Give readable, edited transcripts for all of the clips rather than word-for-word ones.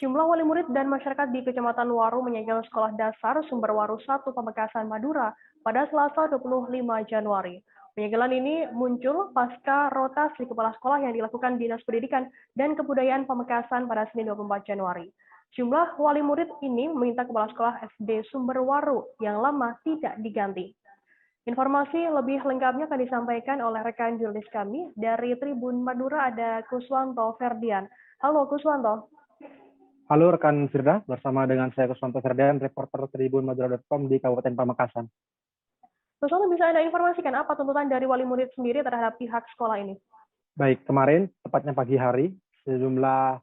Jumlah wali murid dan masyarakat di Kecamatan Waru menyegel Sekolah Dasar Sumber Waru 1 Pamekasan Madura pada Selasa 25 Januari. Penyegelan ini muncul pasca rotasi kepala sekolah yang dilakukan Dinas Pendidikan dan Kebudayaan Pamekasan pada Senin 24 Januari. Jumlah wali murid ini meminta kepala sekolah SD Sumber Waru yang lama tidak diganti. Informasi lebih lengkapnya akan disampaikan oleh rekan jurnalis kami dari Tribun Madura, ada Kuswanto Ferdian. Halo Kuswanto. Halo rekan Firda, bersama dengan saya Kuswanto Ferdian, reporter Tribun Madura.com di Kabupaten Pamekasan. Kuswanto, bisa Anda informasikan apa tuntutan dari wali murid sendiri terhadap pihak sekolah ini? Baik, kemarin, tepatnya pagi hari, sejumlah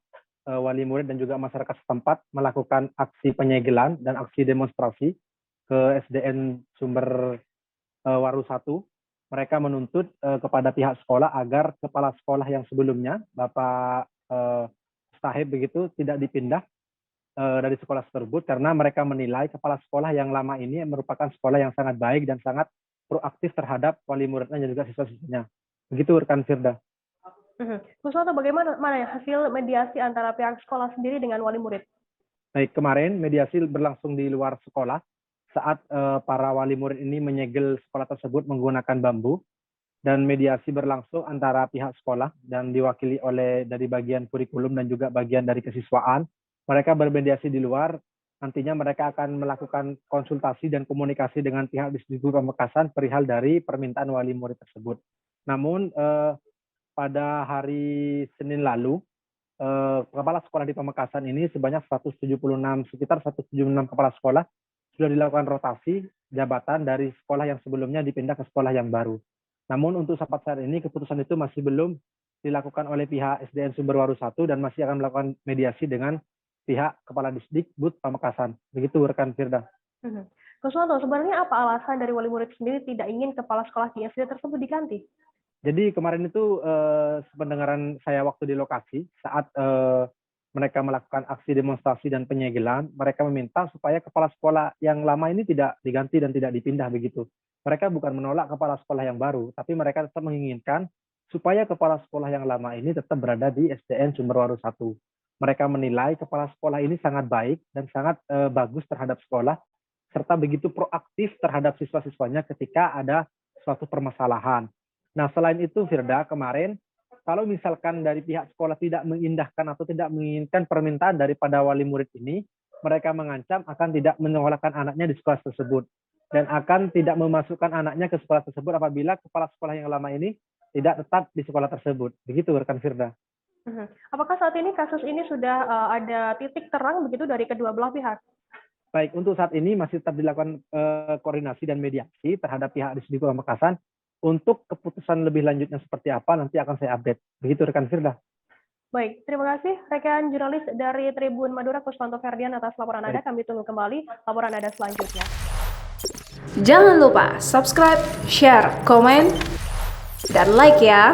wali murid dan juga masyarakat setempat melakukan aksi penyegelan dan aksi demonstrasi ke SDN Sumber Waru 1. Mereka menuntut kepada pihak sekolah agar kepala sekolah yang sebelumnya, Bapak Stahib begitu, tidak dipindah dari sekolah tersebut karena mereka menilai kepala sekolah yang lama ini merupakan sekolah yang sangat baik dan sangat proaktif terhadap wali muridnya dan juga siswa-siswanya. Begitu rekan Firda. Kuswanto, bagaimana hasil mediasi antara pihak sekolah sendiri dengan wali murid? Baik, kemarin mediasi berlangsung di luar sekolah saat para wali murid ini menyegel sekolah tersebut menggunakan bambu, dan mediasi berlangsung antara pihak sekolah dan diwakili oleh dari bagian kurikulum dan juga bagian dari kesiswaan. Mereka bermediasi di luar, nantinya mereka akan melakukan konsultasi dan komunikasi dengan pihak Disdikbud Pamekasan perihal dari permintaan wali murid tersebut. Namun pada hari Senin lalu, kepala sekolah di Pamekasan ini sebanyak sekitar 176 kepala sekolah sudah dilakukan rotasi jabatan dari sekolah yang sebelumnya dipindah ke sekolah yang baru. Namun untuk sampai saat ini keputusan itu masih belum dilakukan oleh pihak SDN Sumber Waru 1 dan masih akan melakukan mediasi dengan pihak Kepala Disdikbud Pamekasan. Begitu rekan Firda. Kuswanto, sebenarnya apa alasan dari wali murid sendiri tidak ingin kepala sekolah di SD tersebut diganti? Jadi kemarin itu sependengaran saya waktu di lokasi saat mereka melakukan aksi demonstrasi dan penyegelan, mereka meminta supaya kepala sekolah yang lama ini tidak diganti dan tidak dipindah begitu. Mereka bukan menolak kepala sekolah yang baru, tapi mereka tetap menginginkan supaya kepala sekolah yang lama ini tetap berada di SDN Sumber Waru 1. Mereka menilai kepala sekolah ini sangat baik dan sangat bagus terhadap sekolah, serta begitu proaktif terhadap siswa-siswanya ketika ada suatu permasalahan. Nah, selain itu, Firda, kemarin kalau misalkan dari pihak sekolah tidak mengindahkan atau tidak menginginkan permintaan daripada wali murid ini, mereka mengancam akan tidak menyekolahkan anaknya di sekolah tersebut dan akan tidak memasukkan anaknya ke sekolah tersebut apabila kepala sekolah yang lama ini tidak tetap di sekolah tersebut. Begitu rekan Firda. Apakah saat ini kasus ini sudah ada titik terang begitu dari kedua belah pihak? Baik, untuk saat ini masih tetap dilakukan koordinasi dan mediasi terhadap pihak Disdikbud Pamekasan. Untuk keputusan lebih lanjutnya seperti apa nanti akan saya update. Begitu rekan Firda. Baik, terima kasih rekan jurnalis dari Tribun Madura Kuswanto Ferdian atas laporan Anda. Kami tunggu kembali laporan Anda selanjutnya. Jangan lupa subscribe, share, komen, dan like ya.